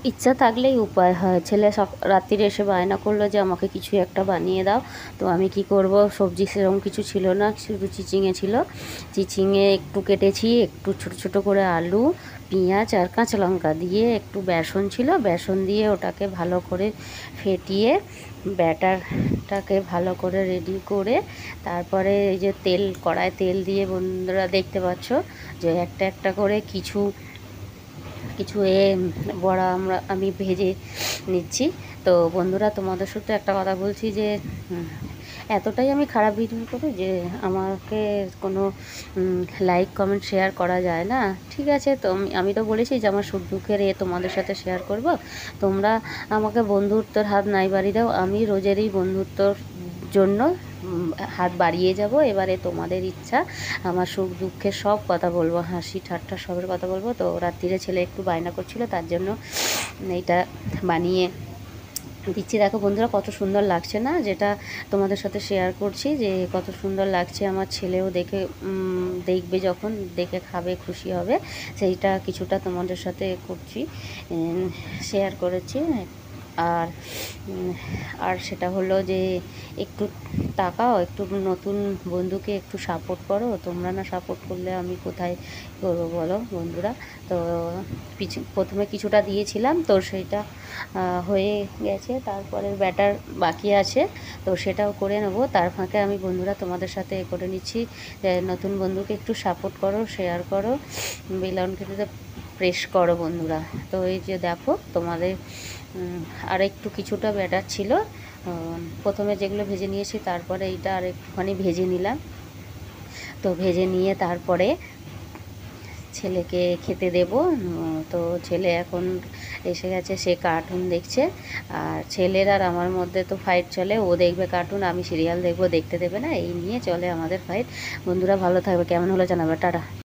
ইচ্ছা থাকলেই উপায় হয়। ছেলে রাত্রিরে এসে বায়না করলো যে আমাকে কিছু একটা বানিয়ে দাও। তো আমি কি করব, সবজি সেরকম কিছু ছিল না, শুধু চিচিঙে ছিল। চিচিঙে একটু কেটেছি, একটু ছোট ছোট করে আলু, পেঁয়াজ আর কাঁচা লঙ্কা দিয়ে, একটু বেসন ছিল, বেসন দিয়ে ওটাকে ভালো করে ফেটিয়ে ব্যাটারটাকে ভালো করে রেডি করে, তারপরে এই যে তেল, কড়ায় তেল দিয়ে বন্ধুরা দেখতে পাচ্ছ যে একটা একটা করে কিছু কিছু বড়া আমি ভেজে নিচ্ছি। তো বন্ধুরা, তোমাদের সাথে একটা কথা বলছি যে এতটাই আমি খারাপ ভিডিও করি যে আমাকে কোনো লাইক কমেন্ট শেয়ার করা যায় না। ঠিক আছে, তো আমি তো বলেছি যে আমার সুখ দুঃখের তোমাদের সাথে শেয়ার করব। তোমরা আমাকে বন্ধুত্বর হাত নাই বাড়িয়ে দাও, আমি রোজেরই বন্ধুত্বর জন্য হাত বাড়িয়ে যাব। এবারে তোমাদের ইচ্ছা, আমার সুখ দুঃখের সব কথা বলবো, হাসি ঠাট্টা সবের কথা বলবো। তো রাত্রিরে ছেলে একটু বায়না করছিল, তার জন্য এইটা বানিয়ে দিচ্ছি। দেখো বন্ধুরা, কত সুন্দর লাগছে না, যেটা তোমাদের সাথে শেয়ার করছি যে কত সুন্দর লাগছে। আমার ছেলেও দেখে দেখবে, যখন দেখে খাবে, খুশি হবে। সেইটা কিছুটা তোমাদের সাথে করছি, শেয়ার করেছি। আর আর সেটা হলো যে একটু তাকাও, একটু নতুন বন্ধুকে একটু সাপোর্ট করো। তোমরা না সাপোর্ট করলে আমি কোথায় করবো বলো বন্ধুরা। তো প্রথমে কিছুটা দিয়েছিলাম, তো সেইটা হয়ে গেছে, তারপরে ব্যাটার বাকি আছে, তো সেটাও করে নেব। তার ফাঁকে আমি বন্ধুরা তোমাদের সাথে করে নিচ্ছি, নতুন বন্ধুকে একটু সাপোর্ট করো, শেয়ার করো, বেল আইকনটিতে প্রেস করো বন্ধুরা। তো এই যে দেখো তোমাদের আর একটু কিছুটা ব্যাটার ছিল, প্রথমে যেগুলো ভেজে নিয়েছি, তারপরে এইটা আর একটুখানি ভেজে নিলাম। তো ভেজে নিয়ে তারপরে ছেলেকে খেতে দেব। তো ছেলে এখন এসে গেছে, সে কার্টুন দেখছে। আর ছেলের আর আমার মধ্যে তো ফাইট চলে, ও দেখবে কার্টুন, আমি সিরিয়াল দেখবো, দেখতে দেবে না, এই নিয়ে চলে আমাদের ফাইট। বন্ধুরা ভালো থাকবে, কেমন হলো জানাবে, টাটা।